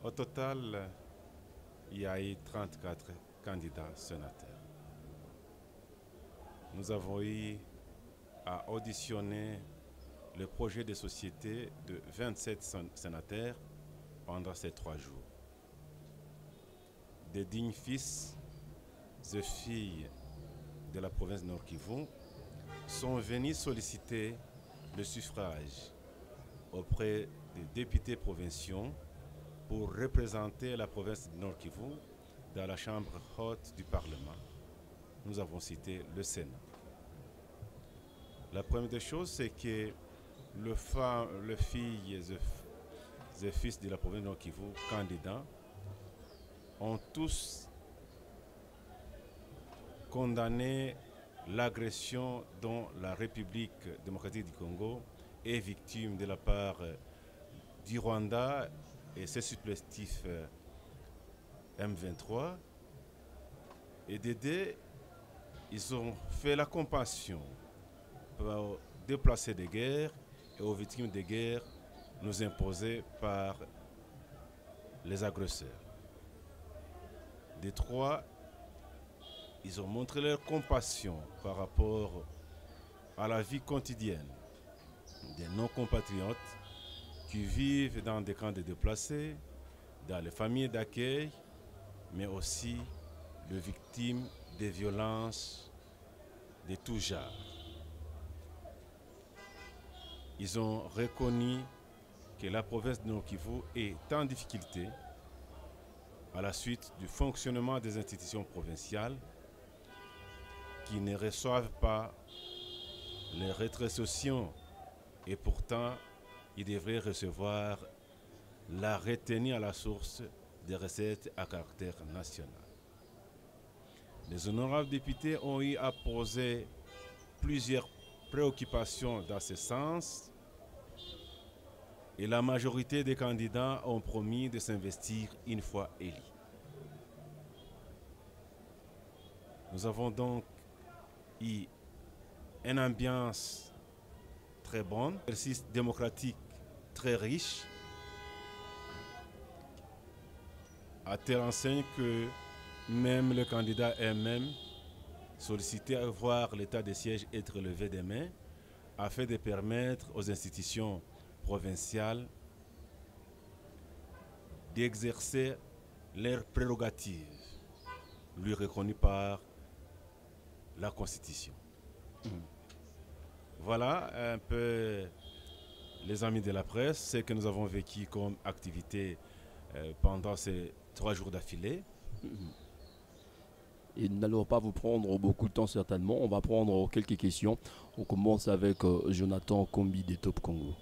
Au total, il y a eu 34 candidats sénateurs. Nous avons eu à auditionner le projet de société de 27 sénateurs pendant ces 3 jours. Des dignes fils et filles de la province de Nord Kivu sont venus solliciter le suffrage auprès des députés provinciaux pour représenter la province de Nord Kivu dans la chambre haute du Parlement. Nous avons cité le Sénat. La première des choses, c'est que les filles et fils de la province de Nord Kivu, candidats, ont tous condamné l'agression dont la République démocratique du Congo est victime de la part du Rwanda et ses supplétifs M23. Et d'aider, ils ont fait la compassion pour déplacer des guerres et aux victimes des guerres nous imposées par les agresseurs. Des 3, ils ont montré leur compassion par rapport à la vie quotidienne des non-compatriotes qui vivent dans des camps de déplacés, dans les familles d'accueil, mais aussi de victimes de violences de tout genre. Ils ont reconnu que la province de Nord Kivu est en difficulté à la suite du fonctionnement des institutions provinciales qui ne reçoivent pas les rétrocessions et pourtant ils devraient recevoir la retenue à la source des recettes à caractère national. Les honorables députés ont eu à poser plusieurs préoccupations dans ce sens et la majorité des candidats ont promis de s'investir une fois élus. Nous avons donc eu une ambiance très bonne, un exercice démocratique très riche, à telle enseigne que même le candidat eux-mêmes sollicité à voir l'état des sièges être levé demain afin de permettre aux institutions provinciales d'exercer leurs prérogatives lui reconnues par la Constitution. Voilà un peu, les amis de la presse, ce que nous avons vécu comme activité pendant ces 3 jours d'affilée. Et nous n'allons pas vous prendre beaucoup de temps certainement. On va prendre quelques questions. On commence avec Jonathan Kombi des Top Congo.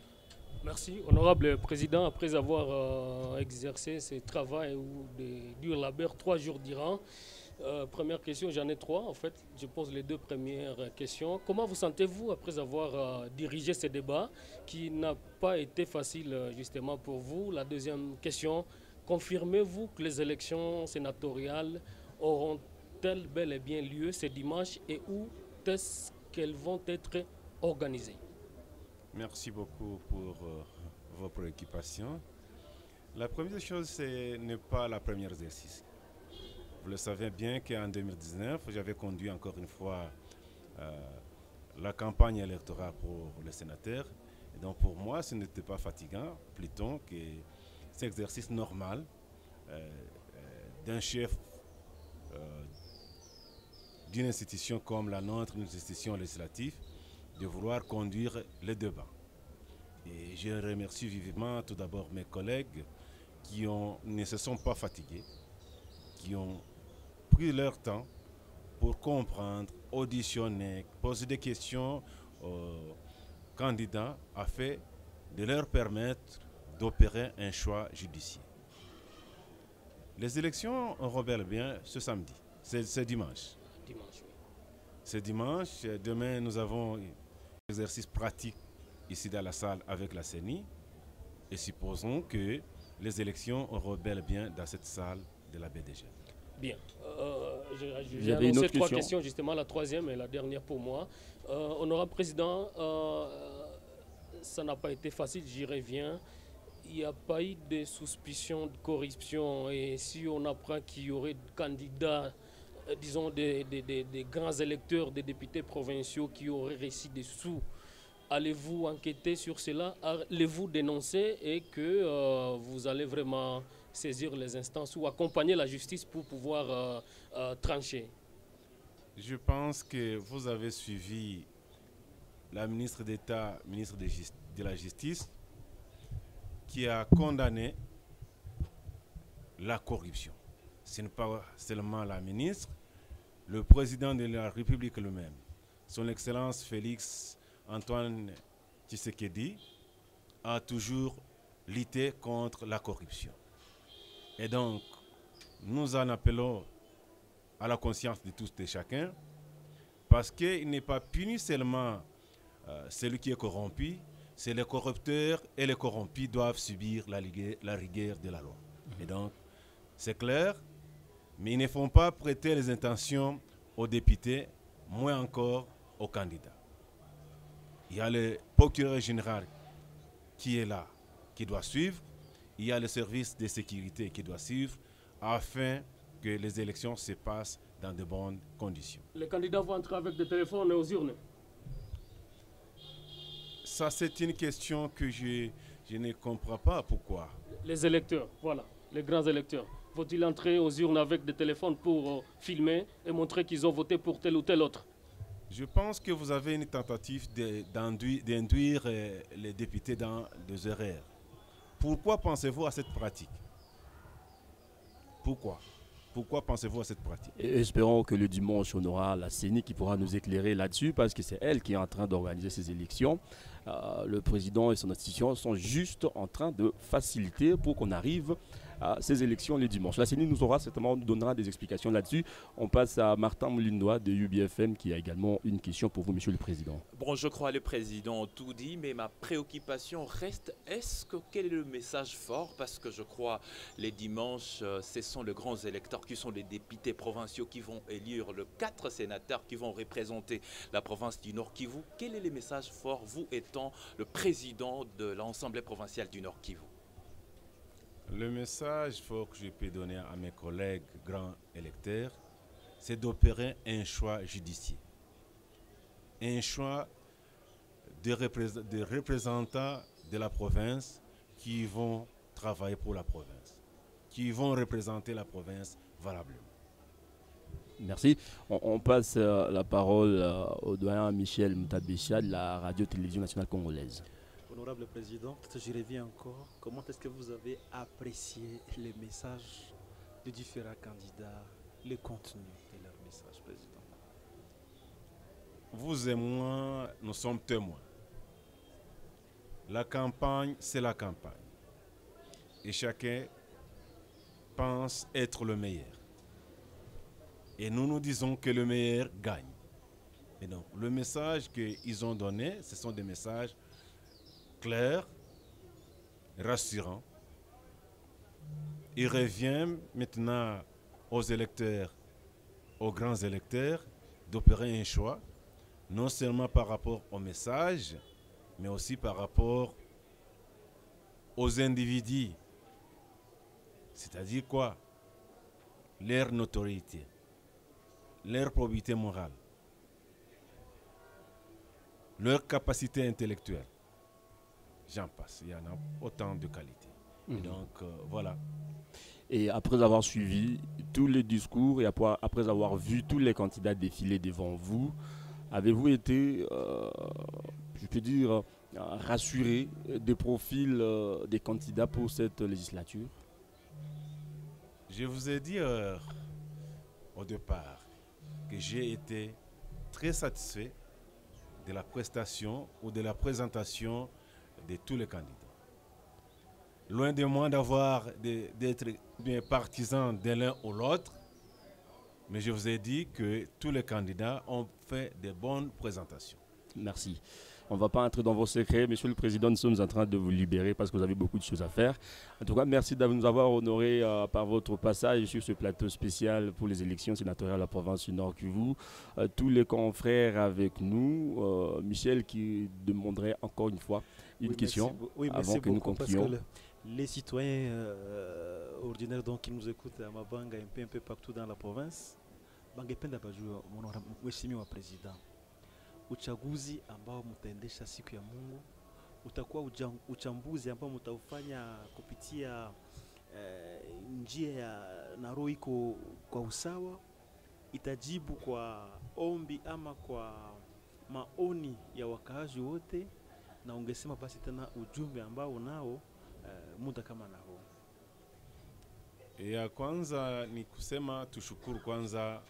Merci, honorable président. Après avoir exercé ce travail ou de dur labeur 3 jours durant, première question, j'en ai 3 en fait. Je pose les 2 premières questions. Comment vous sentez-vous après avoir dirigé ce débat qui n'a pas été facile justement pour vous? La deuxième question, confirmez-vous que les élections sénatoriales auront-elles bel et bien lieu ce dimanche et où est-ce qu'elles vont être organisées? Merci beaucoup pour vos préoccupations. La première chose, ce n'est pas la première exercice. Vous le savez bien qu'en 2019, j'avais conduit encore une fois la campagne électorale pour le sénateur. Et donc pour moi, ce n'était pas fatigant, plutôt que c'est un exercice normal d'un chef d'une institution comme la nôtre, une institution législative, de vouloir conduire les débats. Et je remercie vivement tout d'abord mes collègues qui ne se sont pas fatigués, qui ont pris leur temps pour comprendre, auditionner, poser des questions aux candidats afin de leur permettre d'opérer un choix judiciaire. Les élections auront bel et bien ce samedi, c'est dimanche. Dimanche, oui. C'est dimanche. Demain, nous avons un exercice pratique ici dans la salle avec la CENI. Et supposons que les élections auront bel et bien dans cette salle de la BDG. Bien. J'ai J'avais une annoncé autre 3 question. questions, justement, la troisième et la dernière pour moi. Honorable président, ça n'a pas été facile, j'y reviens. il n'y a pas eu de suspicion de corruption. Et si on apprend qu'il y aurait des candidats, disons des grands électeurs, des députés provinciaux qui auraient reçu des sous, allez-vous enquêter sur cela? Allez-vous dénoncer et que vous allez vraiment saisir les instances ou accompagner la justice pour pouvoir trancher? Je pense que vous avez suivi la ministre d'État, ministre de la Justice, qui a condamné la corruption. Ce n'est pas seulement la ministre, le président de la République lui-même, son Excellence Félix Antoine Tshisekedi, a toujours lutté contre la corruption. Et donc, nous en appelons à la conscience de tous et chacun, parce qu'il n'est pas puni seulement celui qui est corrompu, c'est les corrupteurs et les corrompus doivent subir la rigueur de la loi. Et donc, c'est clair, mais ils ne font pas prêter les intentions aux députés, moins encore aux candidats. Il y a le procureur général qui est là, qui doit suivre. Il y a le service de sécurité qui doit suivre afin que les élections se passent dans de bonnes conditions. Les candidats vont entrer avec des téléphones aux urnes. Ça, c'est une question que je ne comprends pas pourquoi. Les électeurs, voilà, les grands électeurs. Faut-il entrer aux urnes avec des téléphones pour filmer et montrer qu'ils ont voté pour tel ou tel autre? Je pense que vous avez une tentative d'induire les députés dans des erreurs. Pourquoi pensez-vous à cette pratique? Pourquoi pensez-vous à cette pratique? Et espérons que le dimanche, on aura la CENI qui pourra nous éclairer là-dessus, parce que c'est elle qui est en train d'organiser ces élections. Le président et son institution sont juste en train de faciliter pour qu'on arrive à ces élections le dimanche. La CENI nous donnera des explications là-dessus. On passe à Martin Moulindois de UBFM qui a également une question pour vous, Monsieur le Président. Bon, je crois que le Président a tout dit, mais ma préoccupation reste, quel est le message fort? Parce que je crois les dimanches, ce sont les grands électeurs qui sont les députés provinciaux qui vont élire les 4 sénateurs qui vont représenter la province du Nord Kivu. Quel est le message fort, vous étant le président de l'Assemblée provinciale du Nord Kivu? Le message fort que je peux donner à mes collègues grands électeurs, c'est d'opérer un choix judiciaire. Un choix de représentants de la province qui vont travailler pour la province, qui vont représenter la province valablement. Merci. On passe la parole au doyen Michel Mtabécha de la Radio-Télévision nationale congolaise. Honorable Président, je reviens encore. Comment est-ce que vous avez apprécié les messages de différents candidats, le contenu de leurs messages, Président? Vous et moi, nous sommes témoins. La campagne, c'est la campagne. Et chacun pense être le meilleur. Et nous nous disons que le meilleur gagne. Et donc, le message qu'ils ont donné, ce sont des messages clair, rassurant. Il revient maintenant aux électeurs, aux grands électeurs, d'opérer un choix, non seulement par rapport au message, mais aussi par rapport aux individus. C'est-à-dire quoi? Leur notoriété, leur probité morale, leur capacité intellectuelle. J'en passe, il y en a autant de qualités. Et donc, voilà. Et après avoir suivi tous les discours et après avoir vu tous les candidats défiler devant vous, avez-vous été, je peux dire, rassuré des profils des candidats pour cette législature? Je vous ai dit au départ que j'ai été très satisfait de la prestation ou de la présentation de tous les candidats. Loin de moi d'être bien partisan de l'un ou l'autre, mais je vous ai dit que tous les candidats ont fait de bonnes présentations. Merci. On ne va pas entrer dans vos secrets. Monsieur le Président, nous sommes en train de vous libérer parce que vous avez beaucoup de choses à faire. En tout cas, merci de nous avoir honorés par votre passage sur ce plateau spécial pour les élections sénatoriales de la province du Nord Kivu. Tous les confrères avec nous. Michel qui demanderait encore une fois une question avant que nous concluions. Les citoyens ordinaires donc, qui nous écoutent à Mabanga un peu partout dans la province, bangependa bajue mheshimiwa president, uchaguzi ambao mtaendesha siku ya Mungu utakuwa uchambuzi ambao mtaufanya kupitia njia ya na roho iko kwa usawa, itajibu kwa ombi ama kwa maoni ya wakaaji wote, na ungesema basi tena ujumbe ambao unao muda kama na huu. Ya kwanza ni kusema tushukuru kwanza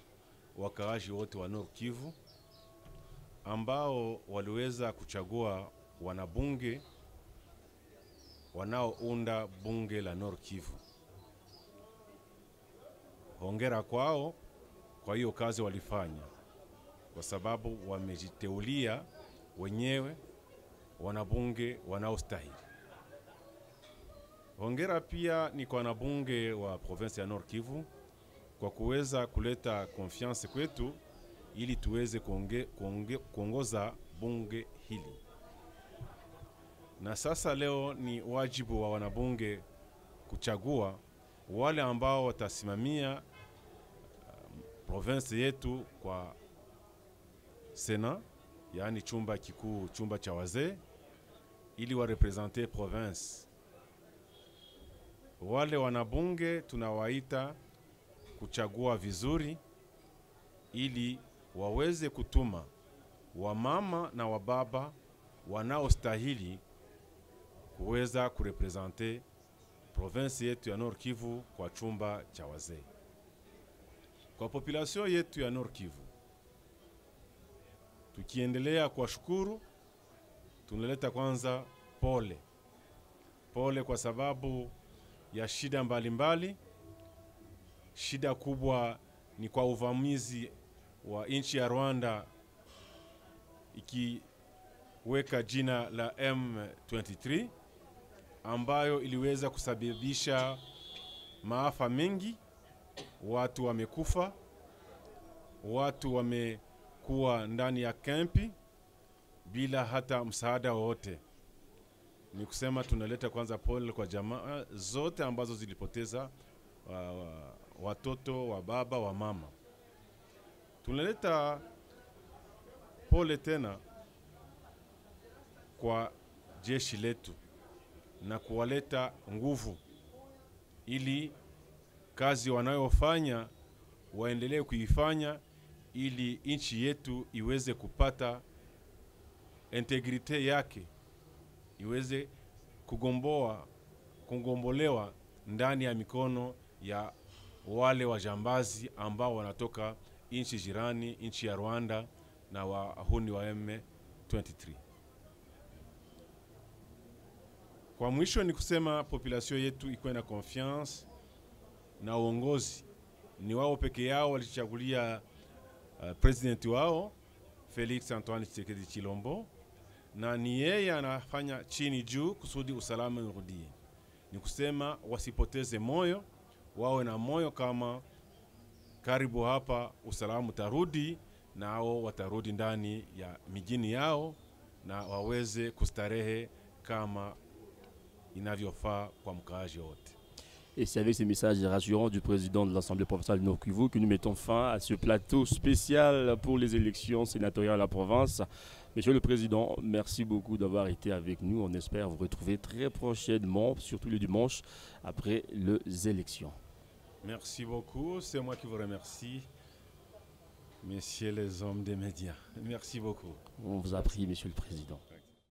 wakaaji wote wa Nord Kivu ambao waliweza kuchagua wanabunge wanaounda bunge la Nord Kivu. Hongera kwao kwa hiyo kazi walifanya, kwa sababu wamejiteulia wenyewe wanabunge wanaostahili. Hongera pia ni kwa wanabunge wa province ya Nord Kivu kwa kuweza kuleta confiance kwetu ili tuweze kuongoza bunge hili. Na sasa leo ni wajibu wa wanabunge kuchagua wale ambao watasimamia province yetu kwa Sena, yaani chumba kikuu, chumba cha wazee, ili warepresente province. Wale wanabunge tunawaita kuchagua vizuri ili waweze kutuma wamama na wababa wanaostahili kuweza kurepresente province yetu ya Nord Kivu kwa chumba cha wazee. Kwa population yetu ya Nord Kivu, tukiendelea kwa shukuru, tunaleta kwanza pole. Pole kwa sababu ya shida mbalimbali. Shida kubwa ni kwa uvamizi wa nchi ya Rwanda ikiweka jina la M23 ambayo iliweza kusababisha maafa mengi. Watu wamekufa, watu wamekuwa ndani ya kampi bila hata msaada wowote. Ni kusema tunaleta kwanza pole kwa jamaa zote ambazo zilipoteza watoto, wa baba, wa mama. Tunaleta pole tena kwa jeshi letu na kuwaleta nguvu ili kazi wanayofanya waendelee kuifanya ili nchi yetu iweze kupata integrite yake, iweze kugombolewa ndani ya mikono ya wale wajambazi ambao wanatoka nchi jirani, nchi ya Rwanda na wahuni wa M23. Kwa mwisho ni kusema population yetu ikuwe na confiance na uongozi. Ni wao peke yao walichagulia president wao Felix Antoine Tshisekedi Chilombo, na ni yeye anafanya chini juu kusudi usalama urudie. Ni kusema wasipoteze moyo, wawe na moyo kama karibu hapa usalama utarudi, nao watarudi ndani ya mijini yao na waweze kustarehe kama inavyofaa kwa mkaaji wote. Et c'est avec ces messages rassurants du président de l'Assemblée provinciale de Nord Kivu que nous mettons fin à ce plateau spécial pour les élections sénatoriales à la province. Monsieur le Président, merci beaucoup d'avoir été avec nous. On espère vous retrouver très prochainement, surtout le dimanche, après les élections. Merci beaucoup. C'est moi qui vous remercie, messieurs les hommes des médias. Merci beaucoup. On vous a pris, Monsieur le Président.